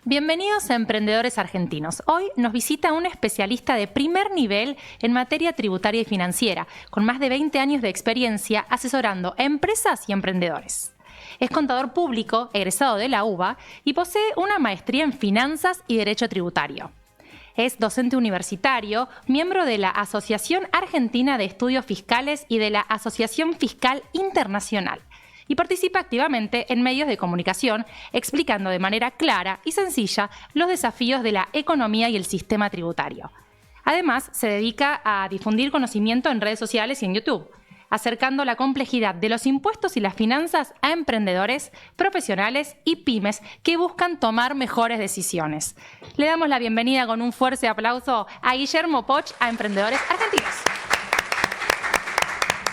Bienvenidos a Emprendedores Argentinos. Hoy nos visita un especialista de primer nivel en materia tributaria y financiera, con más de 20 años de experiencia asesorando a empresas y emprendedores. Es contador público, egresado de la UBA, y posee una maestría en Finanzas y Derecho Tributario. Es docente universitario, miembro de la Asociación Argentina de Estudios Fiscales y de la Asociación Fiscal Internacional, y participa activamente en medios de comunicación, explicando de manera clara y sencilla los desafíos de la economía y el sistema tributario. Además, se dedica a difundir conocimiento en redes sociales y en YouTube, acercando la complejidad de los impuestos y las finanzas a emprendedores, profesionales y pymes que buscan tomar mejores decisiones. Le damos la bienvenida con un fuerte aplauso a Guillermo Poch, a Emprendedores Argentinos.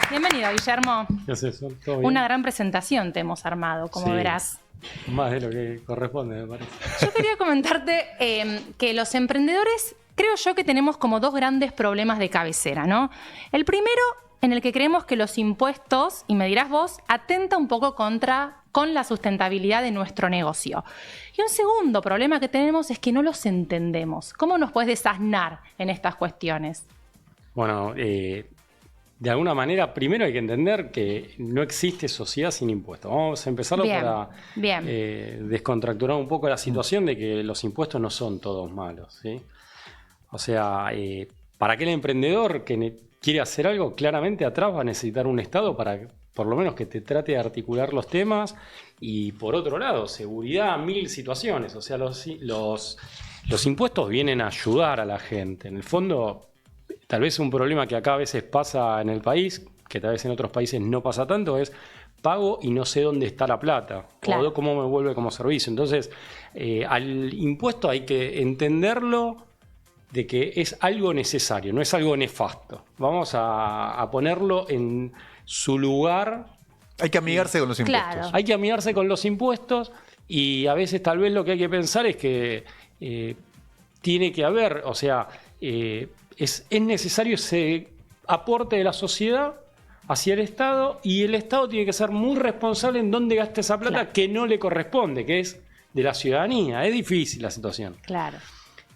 Bienvenido, Guillermo. ¿Qué haces? ¿Todo bien? Una gran presentación te hemos armado, como verás. Más de lo que corresponde, me parece. Yo quería comentarte que los emprendedores, creo yo que tenemos como dos grandes problemas de cabecera, ¿no? El primero, en el que creemos que los impuestos, y me dirás vos, atenta un poco con la sustentabilidad de nuestro negocio. Y un segundo problema que tenemos es que no los entendemos. ¿Cómo nos puedes desasnar en estas cuestiones? Bueno, de alguna manera, primero hay que entender que no existe sociedad sin impuestos. Vamos a empezarlo para descontracturar un poco la situación de que los impuestos no son todos malos, ¿sí? O sea, para aquel emprendedor que quiere hacer algo, claramente atrás va a necesitar un Estado para, por lo menos, que te trate de articular los temas. Y por otro lado, seguridad, mil situaciones. O sea, los impuestos vienen a ayudar a la gente. En el fondo, tal vez un problema que acá a veces pasa en el país, que tal vez en otros países no pasa tanto, es pago y no sé dónde está la plata, claro, o cómo me vuelve como servicio. Entonces, al impuesto hay que entenderlo de que es algo necesario, no es algo nefasto. Vamos a ponerlo en su lugar. Hay que amigarse con los impuestos. Claro. Hay que amigarse con los impuestos y a veces tal vez lo que hay que pensar es que tiene que haber, o sea, es necesario ese aporte de la sociedad hacia el Estado, y el Estado tiene que ser muy responsable en dónde gasta esa plata, claro, que no le corresponde, que es de la ciudadanía. Es difícil la situación. Claro.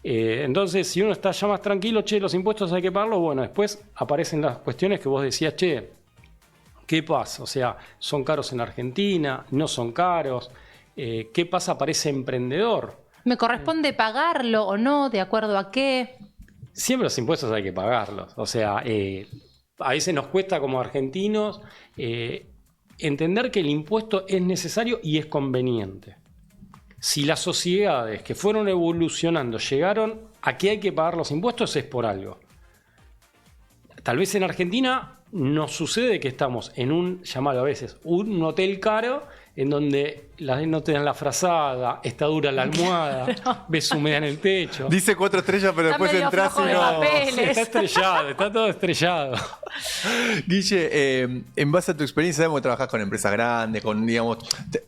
Entonces, si uno está ya más tranquilo, los impuestos hay que pagarlos, bueno, después aparecen las cuestiones que vos decías, ¿qué pasa? O sea, ¿son caros en Argentina? ¿No son caros? ¿Qué pasa para ese emprendedor? ¿Me corresponde pagarlo o no? ¿De acuerdo a qué? Siempre los impuestos hay que pagarlos. O sea, a veces nos cuesta como argentinos entender que el impuesto es necesario y es conveniente. Si las sociedades que fueron evolucionando llegaron a que hay que pagar los impuestos, es por algo. Tal vez en Argentina nos sucede que estamos en un, llamado a veces, un hotel caro, en donde no te dan la frazada, está dura la almohada, no, ves humedad en el techo. Dice 4 estrellas, pero está después entras y no. Sí, está estrellado, está todo estrellado. Guille, en base a tu experiencia, sabemos que trabajás con empresas grandes, digamos,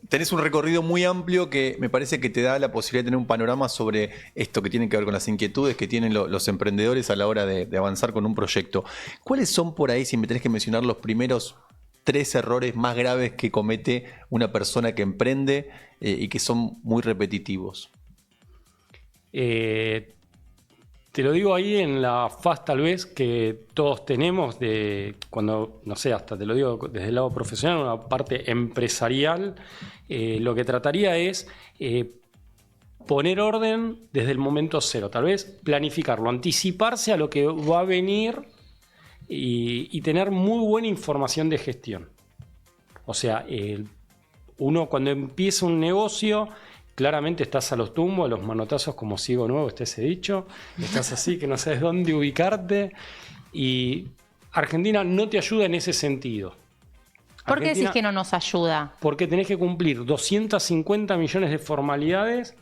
tenés un recorrido muy amplio que me parece que te da la posibilidad de tener un panorama sobre esto que tiene que ver con las inquietudes que tienen los emprendedores a la hora de avanzar con un proyecto. ¿Cuáles son por ahí, si me tenés que mencionar, los primeros 3 errores más graves que comete una persona que emprende y que son muy repetitivos? Te lo digo ahí en la faz tal vez que todos tenemos de cuando, no sé, hasta te lo digo desde el lado profesional, una parte empresarial, lo que trataría es poner orden desde el momento cero, tal vez planificarlo, anticiparse a lo que va a venir y tener muy buena información de gestión. O sea, uno cuando empieza un negocio, claramente estás a los tumbos, a los manotazos como ciego nuevo, está ese dicho. Estás así que no sabes dónde ubicarte. Y Argentina no te ayuda en ese sentido. ¿Por qué decís que no nos ayuda? Porque tenés que cumplir 250 millones de formalidades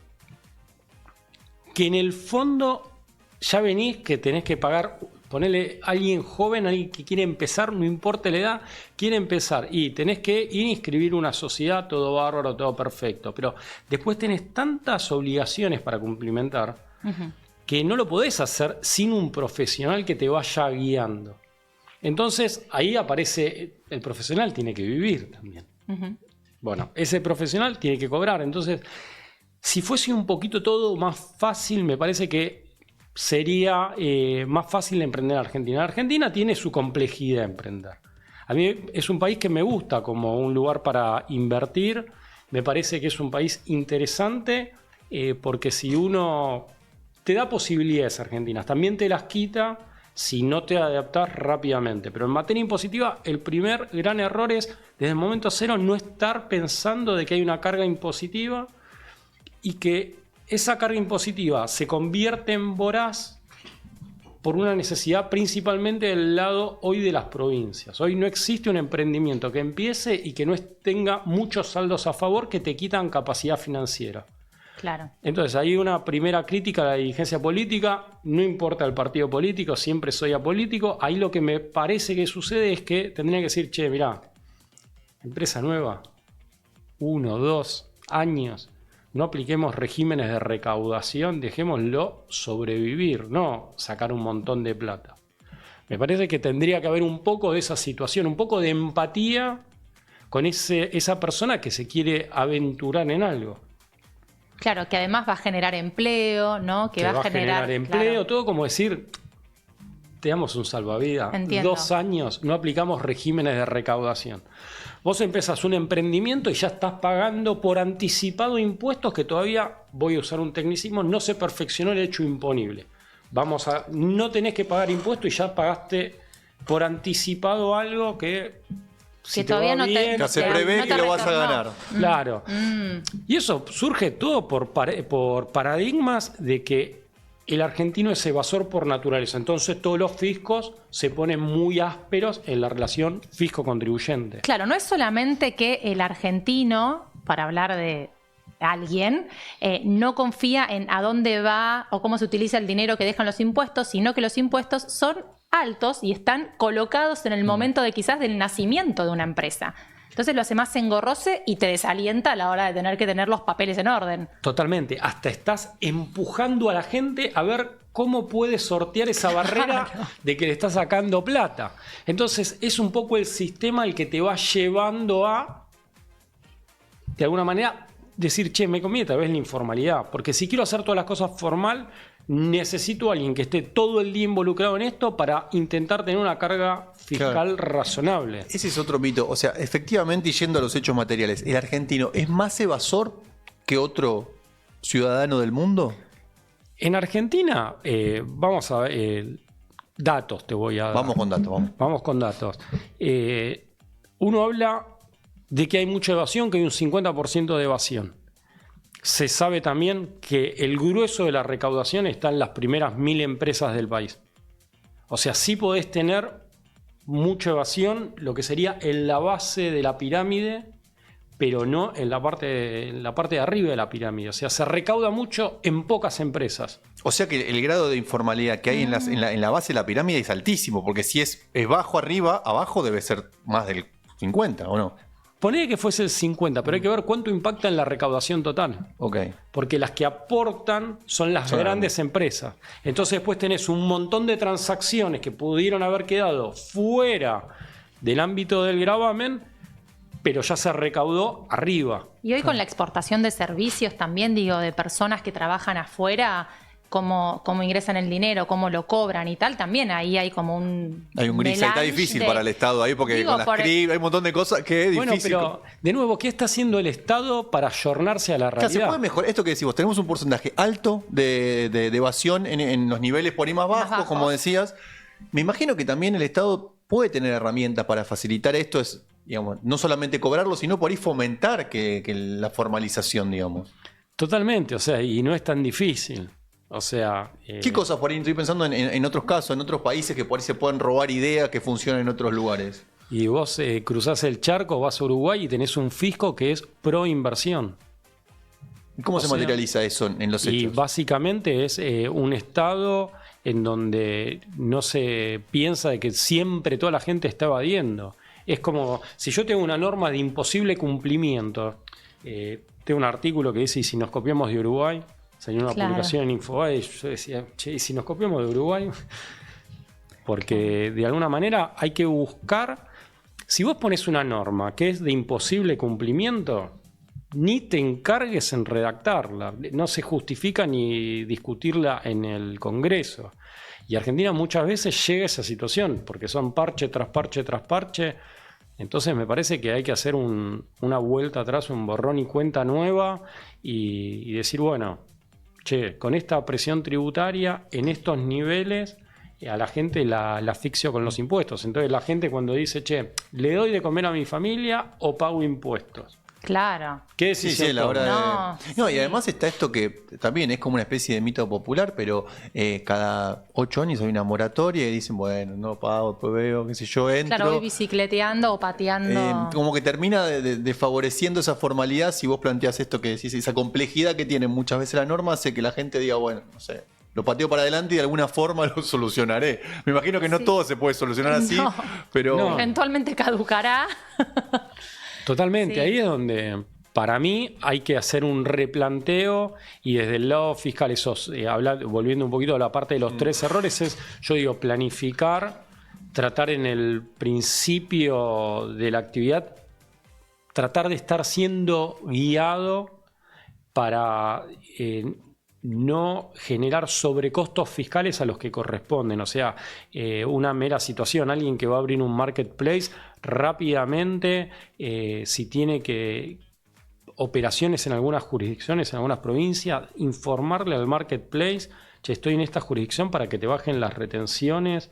que en el fondo ya venís que tenés que pagar. Ponele a alguien joven, a alguien que quiere empezar, no importa la edad, quiere empezar y tenés que ir a inscribir una sociedad, todo bárbaro, todo perfecto. Pero después tenés tantas obligaciones para cumplimentar que no lo podés hacer sin un profesional que te vaya guiando. Entonces ahí aparece, el profesional tiene que vivir también. Bueno, ese profesional tiene que cobrar. Entonces, Si fuese un poquito todo más fácil, me parece que sería más fácil emprender en Argentina. Argentina tiene su complejidad de emprender. A mí es un país que me gusta como un lugar para invertir. Me parece que es un país interesante porque si uno te da posibilidades argentinas, también te las quita si no te adaptas rápidamente. Pero en materia impositiva, el primer gran error es, desde el momento cero, no estar pensando de que hay una carga impositiva y que esa carga impositiva se convierte en voraz por una necesidad principalmente del lado hoy de las provincias. Hoy no existe un emprendimiento que empiece y que no tenga muchos saldos a favor que te quitan capacidad financiera. Claro. Entonces, hay una primera crítica a la dirigencia política, no importa el partido político, siempre soy apolítico. Ahí lo que me parece que sucede es que tendría que decir, che, mirá, empresa nueva, 1, 2 años, no apliquemos regímenes de recaudación, dejémoslo sobrevivir, no sacar un montón de plata. Me parece que tendría que haber un poco de esa situación, un poco de empatía con esa persona que se quiere aventurar en algo. Claro, que además va a generar empleo, ¿no? Que va a generar empleo, claro. Todo como decir, te damos un salvavidas. Entiendo. 2 años no aplicamos regímenes de recaudación. Vos empezás un emprendimiento y ya estás pagando por anticipado impuestos que todavía, voy a usar un tecnicismo, no se perfeccionó el hecho imponible. No tenés que pagar impuestos y ya pagaste por anticipado algo que si todavía no bien, que se prevé no que lo vas a ganar. Claro. Y eso surge todo por paradigmas de que el argentino es evasor por naturaleza. Entonces todos los fiscos se ponen muy ásperos en la relación fisco-contribuyente. Claro, no es solamente que el argentino, para hablar de alguien, no confía en a dónde va o cómo se utiliza el dinero que dejan los impuestos, sino que los impuestos son altos y están colocados en el momento de quizás del nacimiento de una empresa. Entonces lo hace más engorroso y te desalienta a la hora de tener que tener los papeles en orden. Totalmente. Hasta estás empujando a la gente a ver cómo puede sortear esa barrera de que le está sacando plata. Entonces es un poco el sistema el que te va llevando a, de alguna manera, decir, che, me conviene tal vez la informalidad. Porque si quiero hacer todas las cosas formal, necesito a alguien que esté todo el día involucrado en esto para intentar tener una carga fiscal razonable. Ese es otro mito. O sea, efectivamente, y yendo a los hechos materiales, ¿el argentino es más evasor que otro ciudadano del mundo? En Argentina, vamos a ver, datos te voy a dar. Vamos con datos, Vamos con datos. Uno habla de que hay mucha evasión, que hay un 50% de evasión. Se sabe también que el grueso de la recaudación está en las primeras 1000 empresas del país. O sea, sí podés tener mucha evasión, lo que sería en la base de la pirámide, pero no en la parte de arriba de la pirámide. O sea, se recauda mucho en pocas empresas. O sea que el grado de informalidad que hay en la base de la pirámide es altísimo, porque si es bajo arriba, abajo debe ser más del 50, ¿o no? Ponele que fuese el 50, pero hay que ver cuánto impacta en la recaudación total. Okay. Porque las que aportan son las grandes empresas. Entonces después tenés un montón de transacciones que pudieron haber quedado fuera del ámbito del gravamen, pero ya se recaudó arriba. Y hoy con la exportación de servicios también, digo, de personas que trabajan afuera, cómo ingresan el dinero, cómo lo cobran y tal, también ahí hay como un... Hay un gris, está difícil para el Estado ahí porque digo, con las CRIP hay un montón de cosas que es difícil. Bueno, pero de nuevo, ¿qué está haciendo el Estado para ayornarse a la realidad? Claro, se puede mejorar. Esto que decimos, tenemos un porcentaje alto de evasión en los niveles por ahí más bajos, como decías. Me imagino que también el Estado puede tener herramientas para facilitar esto, digamos, no solamente cobrarlo, sino por ahí fomentar que la formalización, digamos. Totalmente, o sea, y no es tan difícil. O sea, ¿qué cosas por ahí? Estoy pensando en otros casos, en otros países que por ahí se pueden robar ideas que funcionan en otros lugares. Y vos cruzás el charco, vas a Uruguay y tenés un fisco que es pro inversión. ¿Cómo se materializa eso en los hechos? Y básicamente es un Estado en donde no se piensa de que siempre toda la gente está evadiendo. Es como, si yo tengo una norma de imposible cumplimiento, tengo un artículo que dice, ¿y si nos copiamos de Uruguay? Salió una publicación en Infobae y yo decía, che, ¿y si nos copiamos de Uruguay? Porque de alguna manera hay que buscar, si vos pones una norma que es de imposible cumplimiento, ni te encargues en redactarla. No se justifica ni discutirla en el Congreso. Y Argentina muchas veces llega a esa situación, porque son parche tras parche tras parche. Entonces me parece que hay que hacer una vuelta atrás, un borrón y cuenta nueva y decir, bueno, che, con esta presión tributaria, en estos niveles, a la gente la asfixio con los impuestos. Entonces la gente cuando dice, che, ¿le doy de comer a mi familia o pago impuestos? Claro. ¿Qué decisión? Sí, a la hora No, y además está esto que también es como una especie de mito popular, pero cada 8 años hay una moratoria y dicen, bueno, no pago, después veo, qué sé yo, entro. Claro, voy bicicleteando o pateando. Como que termina de favoreciendo esa formalidad. Si vos planteás esto que decís, esa complejidad que tiene muchas veces la norma, hace que la gente diga, bueno, no sé, lo pateo para adelante y de alguna forma lo solucionaré. Me imagino que no todo se puede solucionar así, pero... No. Eventualmente caducará. Totalmente, Sí. ahí es donde para mí hay que hacer un replanteo y desde el lado fiscal, volviendo un poquito a la parte de los 3 errores, yo digo, planificar, tratar en el principio de la actividad, tratar de estar siendo guiado para no generar sobrecostos fiscales a los que corresponden. O sea, una mera situación, alguien que va a abrir un marketplace rápidamente, si tiene operaciones en algunas jurisdicciones, en algunas provincias, informarle al marketplace, che, estoy en esta jurisdicción para que te bajen las retenciones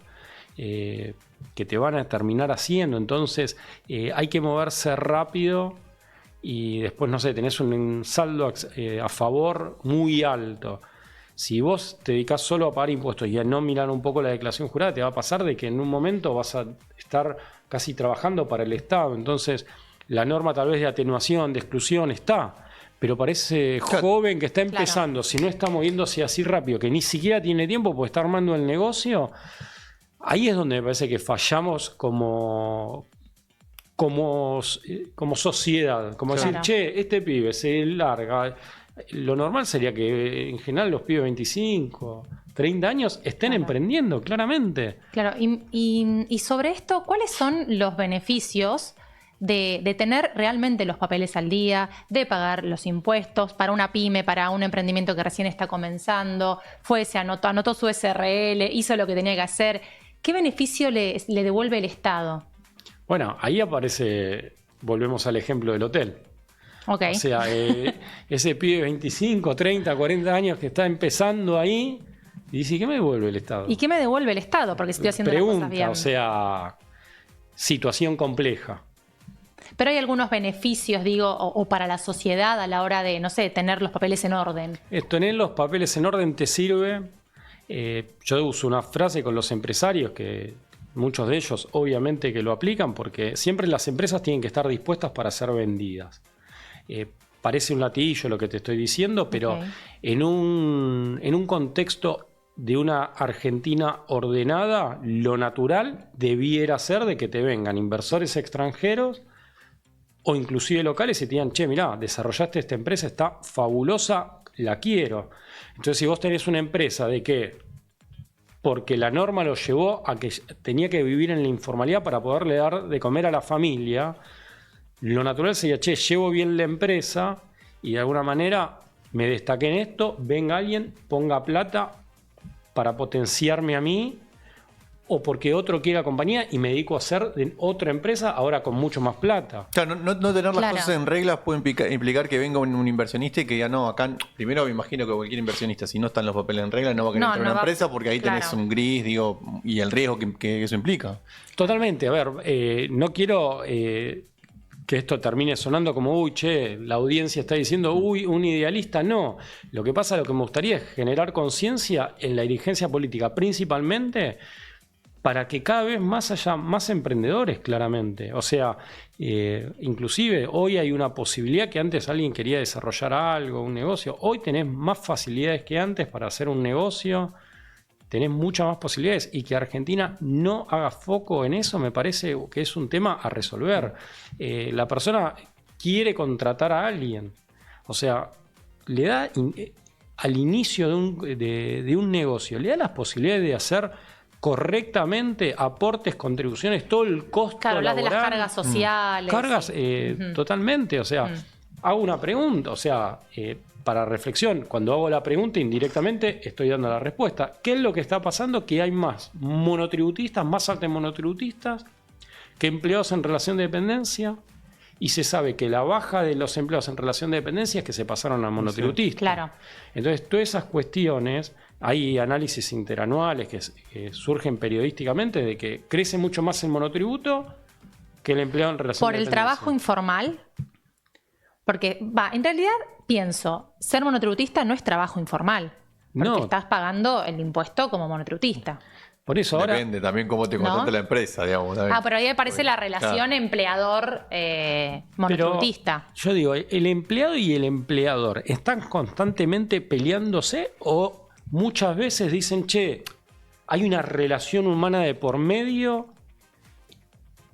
que te van a terminar haciendo. Entonces hay que moverse rápido. Y después, no sé, tenés un saldo a favor muy alto. Si vos te dedicás solo a pagar impuestos y a no mirar un poco la declaración jurada, te va a pasar de que en un momento vas a estar casi trabajando para el Estado. Entonces, la norma tal vez de atenuación, de exclusión está, pero para ese joven que está empezando, si no está moviéndose así rápido, que ni siquiera tiene tiempo porque está armando el negocio, ahí es donde me parece que fallamos como sociedad, como decir, che, este pibe se larga. Lo normal sería que en general los pibes 25, 30 años estén emprendiendo, claramente. Claro, y sobre esto, ¿cuáles son los beneficios de tener realmente los papeles al día, de pagar los impuestos para una pyme, para un emprendimiento que recién está comenzando, anotó su SRL, hizo lo que tenía que hacer? ¿Qué beneficio le devuelve el Estado? Bueno, ahí volvemos al ejemplo del hotel. Okay. O sea, ese pibe de 25, 30, 40 años que está empezando ahí, y dice, ¿qué me devuelve el Estado? ¿Y qué me devuelve el Estado? Porque estoy haciendo las cosas bien. O sea, situación compleja. Pero hay algunos beneficios, digo, o para la sociedad a la hora de, no sé, tener los papeles en orden. Tener los papeles en orden te sirve. Yo uso una frase con los empresarios que... Muchos de ellos obviamente que lo aplican porque siempre las empresas tienen que estar dispuestas para ser vendidas. Parece un latiguillo lo que te estoy diciendo, pero en un contexto de una Argentina ordenada, lo natural debiera ser de que te vengan inversores extranjeros o inclusive locales y te digan, che, mirá, desarrollaste esta empresa, está fabulosa, la quiero. Entonces si vos tenés una empresa de que porque la norma lo llevó a que tenía que vivir en la informalidad para poderle dar de comer a la familia, lo natural sería, che, llevo bien la empresa y de alguna manera me destaqué en esto, venga alguien, ponga plata para potenciarme a mí o porque otro quiera compañía y me dedico a hacer de otra empresa ahora con mucho más plata. Claro, no tener las cosas en reglas puede implicar que venga un inversionista y que diga, no, acá, primero me imagino que cualquier inversionista, si no están los papeles en regla, no va a querer entrar a una empresa porque ahí tenés un gris, digo, y el riesgo que eso implica. Totalmente, a ver, no quiero que esto termine sonando como, uy, che, la audiencia está diciendo, uy, un idealista. No, lo que pasa, lo que me gustaría es generar conciencia en la dirigencia política, principalmente para que cada vez más haya más emprendedores, claramente. O sea, inclusive hoy hay una posibilidad que antes alguien quería desarrollar algo, un negocio. Hoy tenés más facilidades que antes para hacer un negocio, tenés muchas más posibilidades. Y que Argentina no haga foco en eso me parece que es un tema a resolver. La persona quiere contratar a alguien. O sea, le da al inicio de un negocio, le da las posibilidades de hacer correctamente aportes, contribuciones, todo el costo laboral. Hablas de las cargas sociales. Cargas totalmente, o sea, hago una pregunta, o sea, para reflexión, cuando hago la pregunta indirectamente estoy dando la respuesta. ¿Qué es lo que está pasando? Que hay más monotributistas, más altos monotributistas que empleados en relación de dependencia, y se sabe que la baja de los empleados en relación de dependencia es que se pasaron al monotributista. Claro. Entonces, todas esas cuestiones, hay análisis interanuales que surgen periodísticamente de que crece mucho más el monotributo que el empleado en relación ¿Por de el dependencia. trabajo informal? Porque, en realidad pienso, ser monotributista no es trabajo informal. Porque estás pagando el impuesto como monotributista. Por eso ahora... Depende también cómo te contrata la empresa, digamos. Pero ahí aparece la relación empleador monotributista. Pero yo digo, ¿el empleado y el empleador están constantemente peleándose o muchas veces dicen, che, hay una relación humana de por medio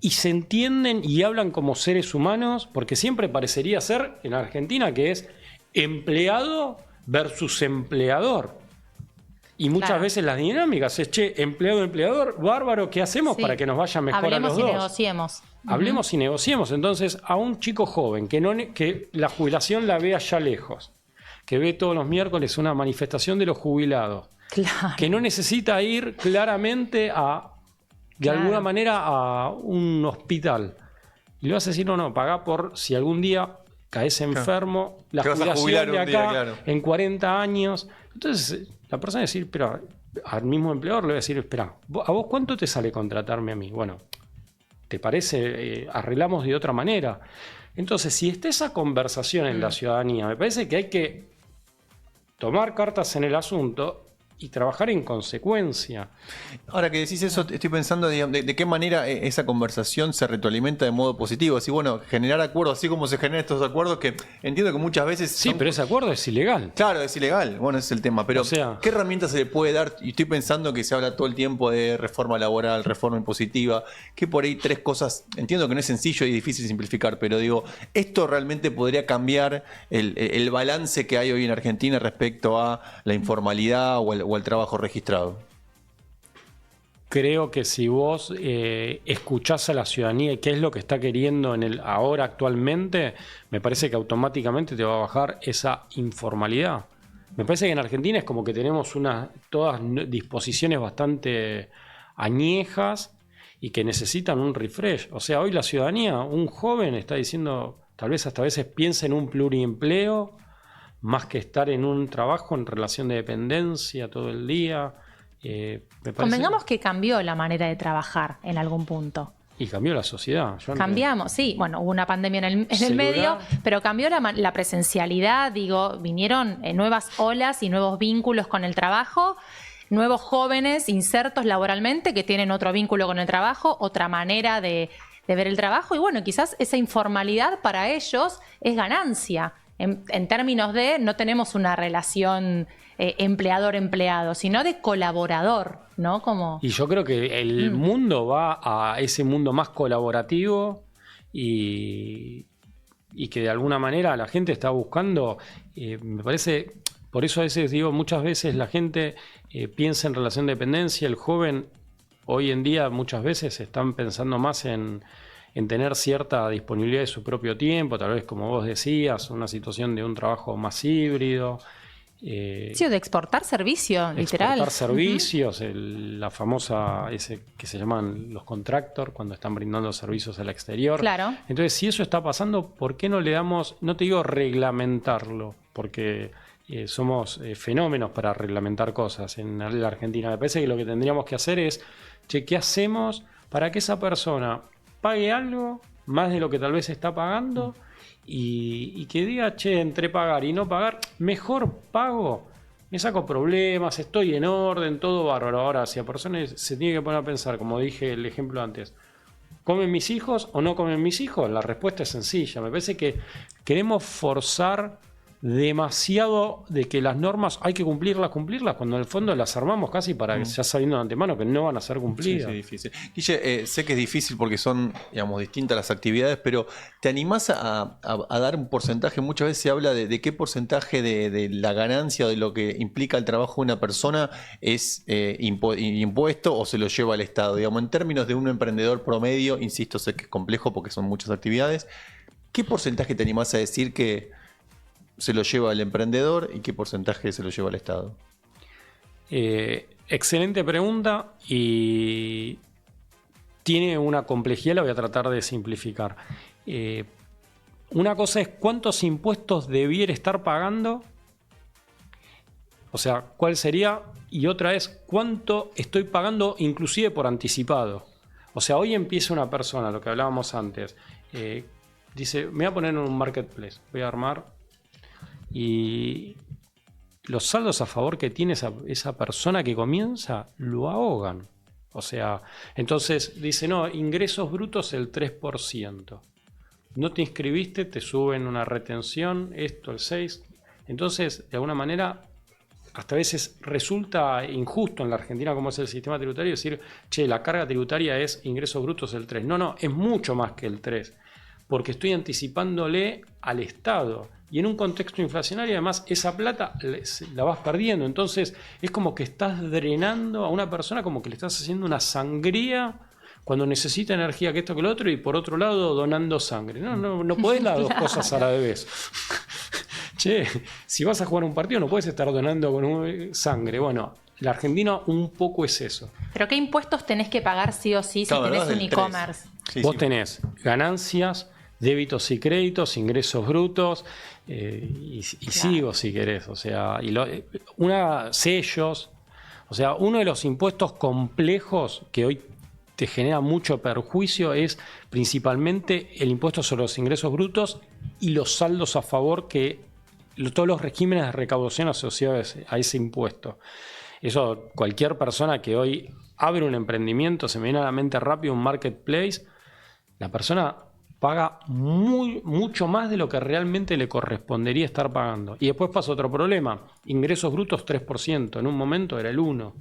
y se entienden y hablan como seres humanos? Porque siempre parecería ser en Argentina que es empleado versus empleador. Y muchas veces las dinámicas es, che, empleado-empleador, bárbaro, ¿qué hacemos para que nos vaya mejor a los dos? Hablemos y negociemos. Hablemos y negociemos. Entonces, a un chico joven que la jubilación la ve allá lejos, que ve todos los miércoles una manifestación de los jubilados, que no necesita ir claramente de alguna manera a un hospital. Y le vas a decir, no, pagá por si algún día caes enfermo, la jubilación de acá en 40 años. Entonces, la persona va a decir, pero al mismo empleador le va a decir, espera, ¿a vos cuánto te sale contratarme a mí? Bueno, ¿te parece? Arreglamos de otra manera. Entonces, si está esa conversación en la ciudadanía, me parece que hay que tomar cartas en el asunto y trabajar en consecuencia. Ahora que decís eso, estoy pensando de qué manera esa conversación se retroalimenta de modo positivo. Así, bueno, generar acuerdos, así como se generan estos acuerdos que entiendo que muchas veces... Sí, pero ese acuerdo es ilegal. Claro, es ilegal. Bueno, ese es el tema. Pero, ¿qué herramientas se le puede dar? Y estoy pensando que se habla todo el tiempo de reforma laboral, reforma impositiva, que por ahí 3 cosas... Entiendo que no es sencillo y difícil simplificar, pero digo, ¿esto realmente podría cambiar el balance que hay hoy en Argentina respecto a la informalidad o el trabajo registrado? Creo que si vos escuchás a la ciudadanía y qué es lo que está queriendo ahora actualmente, me parece que automáticamente te va a bajar esa informalidad. Me parece que en Argentina es como que tenemos todas disposiciones bastante añejas y que necesitan un refresh. O sea, hoy la ciudadanía, un joven está diciendo, tal vez hasta a veces piensa en un pluriempleo, más que estar en un trabajo en relación de dependencia todo el día. Convengamos que cambió la manera de trabajar en algún punto. Y cambió la sociedad. Cambiamos, sí. Bueno, hubo una pandemia en el medio, pero cambió la presencialidad, vinieron nuevas olas y nuevos vínculos con el trabajo, nuevos jóvenes insertos laboralmente que tienen otro vínculo con el trabajo, otra manera de ver el trabajo. Y bueno, quizás esa informalidad para ellos es ganancia. En términos de no tenemos una relación empleador-empleado, sino de colaborador, ¿no? Y yo creo que el mundo va a ese mundo más colaborativo y que de alguna manera la gente está buscando, me parece, por eso a veces digo, muchas veces la gente piensa en relación de dependencia, el joven hoy en día muchas veces están pensando más en tener cierta disponibilidad de su propio tiempo, tal vez como vos decías, una situación de un trabajo más híbrido. Sí, o de exportar servicios, literal. Exportar servicios, la famosa, ese que se llaman los contractors, cuando están brindando servicios al exterior. Claro. Entonces, si eso está pasando, ¿por qué no le damos, no te digo reglamentarlo, porque somos fenómenos para reglamentar cosas en la Argentina? Me parece que lo que tendríamos que hacer es, ¿qué hacemos para que esa persona pague algo más de lo que tal vez está pagando y que diga, entre pagar y no pagar, mejor pago, me saco problemas, estoy en orden, todo bárbaro? Ahora, si a personas se tiene que poner a pensar, como dije el ejemplo antes, ¿comen mis hijos o no comen mis hijos? La respuesta es sencilla. Me parece que queremos forzar demasiado de que las normas hay que cumplirlas, cuando en el fondo las armamos casi para que ya sabiendo de antemano que no van a ser cumplidas. Sí, difícil. Guille, sé que es difícil porque son, digamos, distintas las actividades, pero ¿te animás a dar un porcentaje? Muchas veces se habla de qué porcentaje de la ganancia o de lo que implica el trabajo de una persona es impuesto o se lo lleva al Estado. Digamos, en términos de un emprendedor promedio, insisto, sé que es complejo porque son muchas actividades. ¿qué porcentaje te animás a decir que se lo lleva el emprendedor y qué porcentaje se lo lleva el Estado? Excelente pregunta y tiene una complejidad, la voy a tratar de simplificar. Una cosa es cuántos impuestos debiera estar pagando, o sea, cuál sería, y otra es cuánto estoy pagando inclusive por anticipado. O sea, hoy empieza una persona, lo que hablábamos antes, dice, me voy a poner en un marketplace, voy a armar, y los saldos a favor que tiene esa persona que comienza lo ahogan. O sea, entonces dice, no, ingresos brutos el 3%. No te inscribiste, te suben una retención, esto el 6%. Entonces, de alguna manera, hasta a veces resulta injusto en la Argentina, como es el sistema tributario, decir, che, la carga tributaria es ingresos brutos el 3%. No, es mucho más que el 3%, porque estoy anticipándole al Estado. Y en un contexto inflacionario, además, esa plata la vas perdiendo. Entonces, es como que estás drenando a una persona, como que le estás haciendo una sangría cuando necesita energía que esto que lo otro, y por otro lado, donando sangre. No podés las dos cosas a la vez. Che, si vas a jugar un partido, no puedes estar donando con sangre. Bueno, la Argentina un poco es eso. ¿Pero qué impuestos tenés que pagar sí o sí si tenés un e-commerce? Vos tenés ganancias, débitos y créditos, ingresos brutos, y sigo si querés, o sea, sellos, o sea, uno de los impuestos complejos que hoy te genera mucho perjuicio es principalmente el impuesto sobre los ingresos brutos y los saldos a favor que todos los regímenes de recaudación asociados a ese impuesto. Eso, cualquier persona que hoy abre un emprendimiento, se me viene a la mente rápido un marketplace, la persona paga mucho más de lo que realmente le correspondería estar pagando. Y después pasa otro problema. Ingresos brutos 3%. En un momento era el 1%.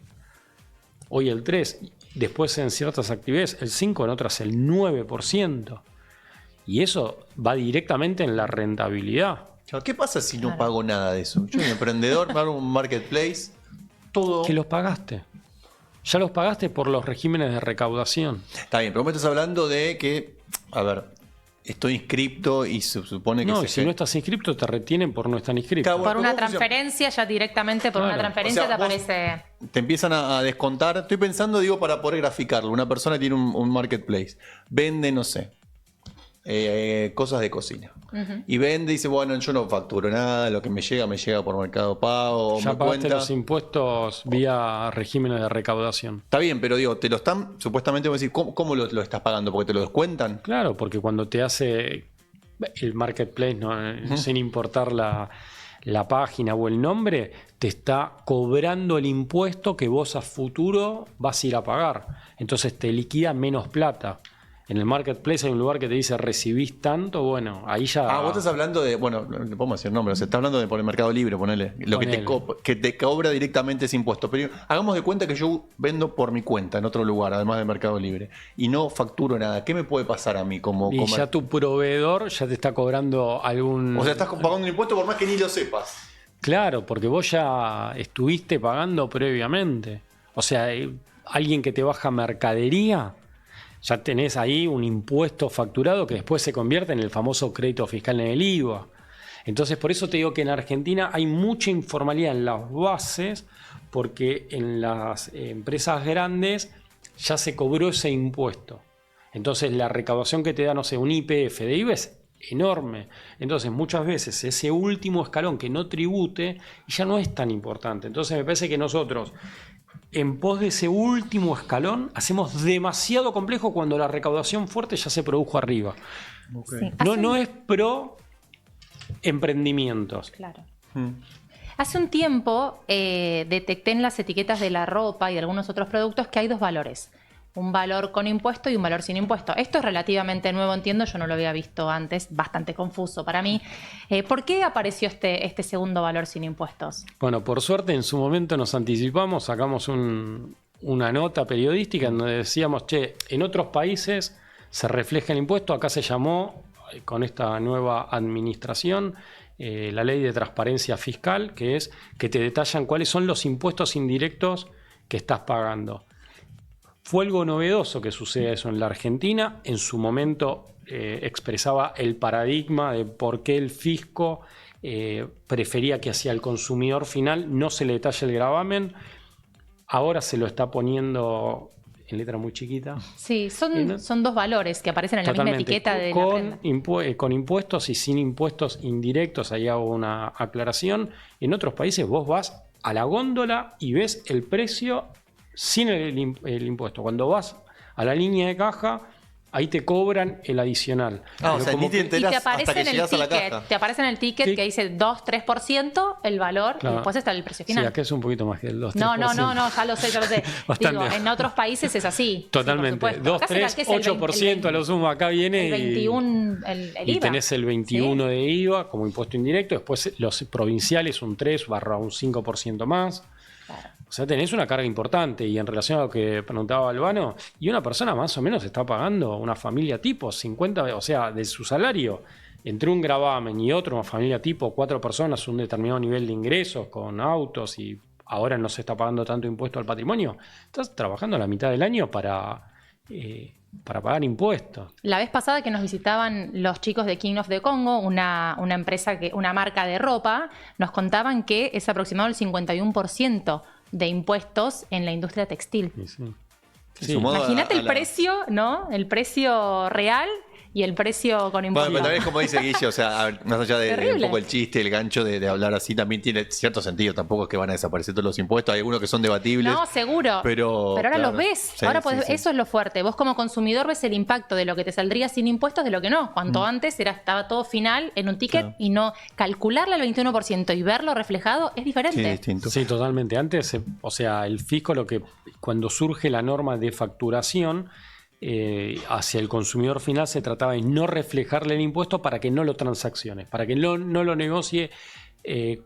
Hoy el 3%. Después en ciertas actividades el 5%, en otras el 9%. Y eso va directamente en la rentabilidad. ¿Qué pasa si no pago nada de eso? Yo soy un emprendedor, me hago un marketplace, todo... Que los pagaste. Ya los pagaste por los regímenes de recaudación. Está bien, pero me estás hablando de que, a ver, estoy inscripto y se supone que... No, y si no estás inscripto te retienen por no estar inscripto. Por una transferencia, ya directamente por una transferencia, o sea, te aparece... Te empiezan a descontar. Estoy pensando, digo, para poder graficarlo. Una persona tiene un marketplace, vende, no sé, cosas de cocina. Y vende y dice, bueno, yo no facturo nada, lo que me llega por Mercado Pago. Ya pagaste los impuestos vía regímenes de recaudación. Está bien, pero digo, te lo están, supuestamente, decir, ¿cómo lo estás pagando? ¿Porque te lo descuentan? Claro, porque cuando te hace el marketplace, sin importar la página o el nombre, te está cobrando el impuesto que vos a futuro vas a ir a pagar. Entonces te liquida menos plata. En el marketplace hay un lugar que te dice recibís tanto, bueno, ahí ya... vos estás hablando de, bueno, no le podemos decir nombre, o sea, estás hablando de por el Mercado Libre, ponele. Lo que te cobra directamente ese impuesto. Pero hagamos de cuenta que yo vendo por mi cuenta en otro lugar, además de Mercado Libre, y no facturo nada. ¿Qué me puede pasar a mí como... Y ya tu proveedor ya te está cobrando algún... O sea, estás pagando un impuesto por más que ni lo sepas. Claro, porque vos ya estuviste pagando previamente. O sea, alguien que te baja mercadería... Ya tenés ahí un impuesto facturado que después se convierte en el famoso crédito fiscal en el IVA. Entonces, por eso te digo que en Argentina hay mucha informalidad en las bases, porque en las empresas grandes ya se cobró ese impuesto. Entonces, la recaudación que te da, no sé, un IPF de IVA es enorme. Entonces, muchas veces ese último escalón que no tribute ya no es tan importante. Entonces, me parece que nosotros... en pos de ese último escalón, hacemos demasiado complejo cuando la recaudación fuerte ya se produjo arriba. Okay. Sí. No es pro emprendimientos. Claro. Hace un tiempo detecté en las etiquetas de la ropa y de algunos otros productos que hay dos valores. Un valor con impuesto y un valor sin impuesto. Esto es relativamente nuevo, entiendo, yo no lo había visto antes, bastante confuso para mí. ¿Por qué apareció este segundo valor sin impuestos? Bueno, por suerte en su momento nos anticipamos, sacamos una nota periodística en donde decíamos, che, en otros países se refleja el impuesto, acá se llamó, con esta nueva administración, la ley de transparencia fiscal, que es que te detallan cuáles son los impuestos indirectos que estás pagando. Fue algo novedoso que suceda eso en la Argentina. En su momento expresaba el paradigma de por qué el fisco prefería que hacia el consumidor final no se le detalle el gravamen. Ahora se lo está poniendo en letra muy chiquita. Sí, son dos valores que aparecen en la misma etiqueta de la prenda. Con impuestos y sin impuestos indirectos, ahí hago una aclaración. En otros países vos vas a la góndola y ves el precio sin el impuesto. Cuando vas a la línea de caja, ahí te cobran el adicional. O sea, ni te enterás hasta que llegás a la caja. Te aparece en el ticket que dice 2-3% el valor, y después está el precio final. Sí, acá es un poquito más que el 2-3%. No, ya lo sé. Digo, en otros países es así. Totalmente. Sí, 2-3-8% a lo sumo acá viene. El 21, el IVA. Y tenés el 21 de IVA como impuesto indirecto. Después los provinciales un 3/un 5% más. Claro. O sea, tenés una carga importante. Y en relación a lo que preguntaba Albano, y una persona más o menos está pagando, una familia tipo, 50, o sea, de su salario, entre un gravamen y otro, una familia tipo, 4 personas, un determinado nivel de ingresos, con autos, y ahora no se está pagando tanto impuesto al patrimonio. Estás trabajando la mitad del año para pagar impuestos. La vez pasada que nos visitaban los chicos de King of the Congo, una empresa, una marca de ropa, nos contaban que es aproximado el 51% de impuestos en la industria textil. Sí. Imagínate el precio, ¿no? El precio real y el precio con impuestos. Bueno, pero también como dice Guille, o sea, más allá de un poco el chiste, el gancho de hablar así, también tiene cierto sentido. Tampoco es que van a desaparecer todos los impuestos. Hay algunos que son debatibles. No, seguro. Pero ahora claro, los ves. Sí, ahora eso es lo fuerte. Vos como consumidor ves el impacto de lo que te saldría sin impuestos de lo que no. Cuanto antes estaba todo final en un ticket y no calcularle al 21% y verlo reflejado es diferente. Sí, distinto. Sí, totalmente. Antes, o sea, el fisco, cuando surge la norma de facturación, hacia el consumidor final se trataba de no reflejarle el impuesto para que no lo transaccione, para que no lo negocie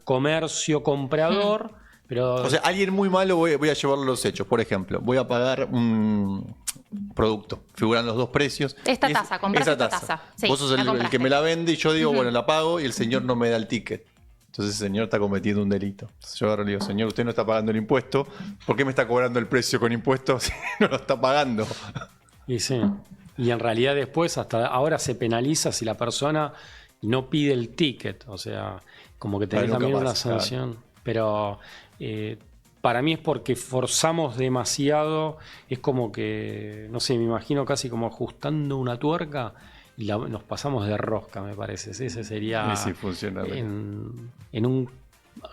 comercio comprador. Pero... O sea, alguien muy malo voy a llevarlo a los hechos. Por ejemplo, voy a pagar un producto, figuran los dos precios. Esta tasa, compras esta tasa. Sí, vos sos el que me la vende y yo digo, bueno, la pago y el señor no me da el ticket. Entonces el señor está cometiendo un delito. Entonces yo agarro y digo, señor, usted no está pagando el impuesto. ¿Por qué me está cobrando el precio con impuestos si no lo está pagando? Y sí, y en realidad después hasta ahora se penaliza si la persona no pide el ticket, o sea, como que tenés también una sanción. Claro. Pero para mí es porque forzamos demasiado, es como que, no sé, me imagino casi como ajustando una tuerca y nos pasamos de rosca, me parece. Ese sería, sí, funciona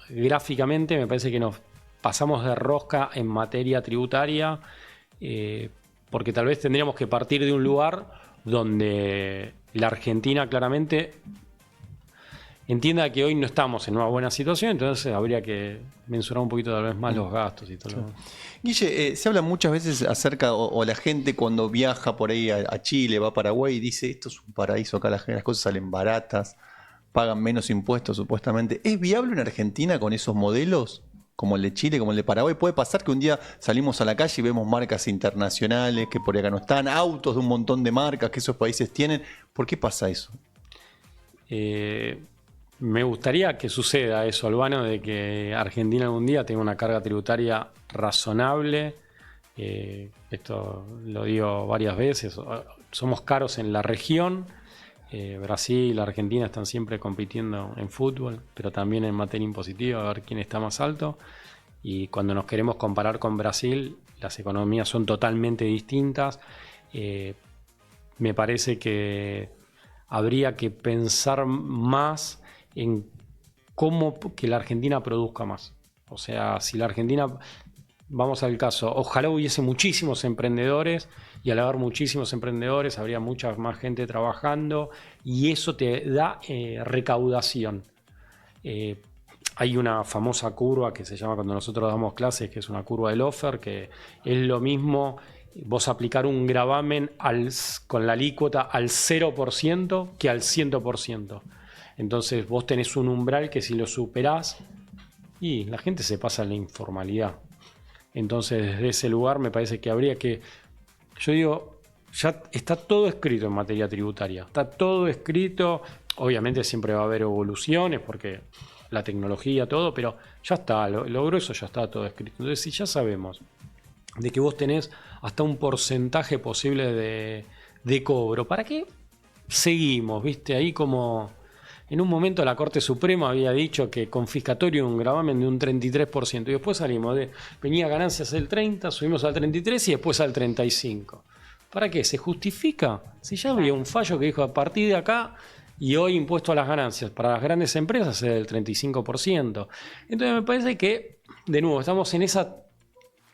gráficamente me parece que nos pasamos de rosca en materia tributaria, porque tal vez tendríamos que partir de un lugar donde la Argentina claramente entienda que hoy no estamos en una buena situación, entonces habría que mensurar un poquito tal vez más los gastos y todo lo demás. Guille, se habla muchas veces acerca, o la gente cuando viaja por ahí a Chile, va a Paraguay y dice, esto es un paraíso, acá las cosas salen baratas, pagan menos impuestos supuestamente. ¿Es viable en Argentina con esos modelos? Como el de Chile, como el de Paraguay. Puede pasar que un día salimos a la calle y vemos marcas internacionales que por acá no están, autos de un montón de marcas que esos países tienen. ¿Por qué pasa eso? Me gustaría que suceda eso, Albano, de que Argentina algún día tenga una carga tributaria razonable. Esto lo digo varias veces. Somos caros en la región. Brasil y Argentina están siempre compitiendo en fútbol, pero también en materia impositiva, a ver quién está más alto. Y cuando nos queremos comparar con Brasil, las economías son totalmente distintas. Me parece que habría que pensar más en cómo que la Argentina produzca más. O sea, si la Argentina, vamos al caso, ojalá hubiese muchísimos emprendedores, y al haber muchísimos emprendedores habría mucha más gente trabajando y eso te da recaudación. Hay una famosa curva que se llama, cuando nosotros damos clases, que es una curva de Laffer, que es lo mismo vos aplicar un gravamen con la alícuota al 0% que al 100%. Entonces vos tenés un umbral que si lo superás, y la gente se pasa en la informalidad. Entonces desde ese lugar me parece que habría que... Yo digo, ya está todo escrito en materia tributaria, está todo escrito, obviamente siempre va a haber evoluciones porque la tecnología, todo, pero ya está, lo grueso ya está todo escrito. Entonces si ya sabemos de que vos tenés hasta un porcentaje posible de cobro, ¿para qué seguimos, ¿viste? Ahí como en un momento la Corte Suprema había dicho que confiscatorio un gravamen de un 33%. Y después salimos venía ganancias del 30%, subimos al 33% y después al 35%. ¿Para qué? ¿Se justifica? Si ya había un fallo que dijo a partir de acá y hoy impuesto a las ganancias para las grandes empresas es del 35%. Entonces me parece que, de nuevo, estamos en ese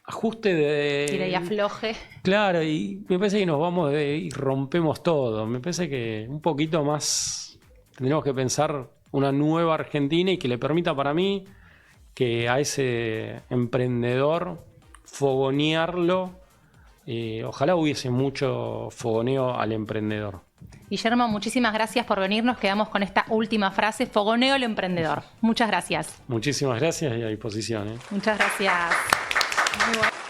ajuste de... Tira y afloje. Claro, y me parece que nos vamos y rompemos todo. Me parece que un poquito más tendremos que pensar una nueva Argentina y que le permita para mí que a ese emprendedor fogonearlo. Ojalá hubiese mucho fogoneo al emprendedor. Guillermo, muchísimas gracias por venir. Nos quedamos con esta última frase, fogoneo al emprendedor. Muchas gracias. Muchísimas gracias y a disposición. Muchas gracias. Muy bueno.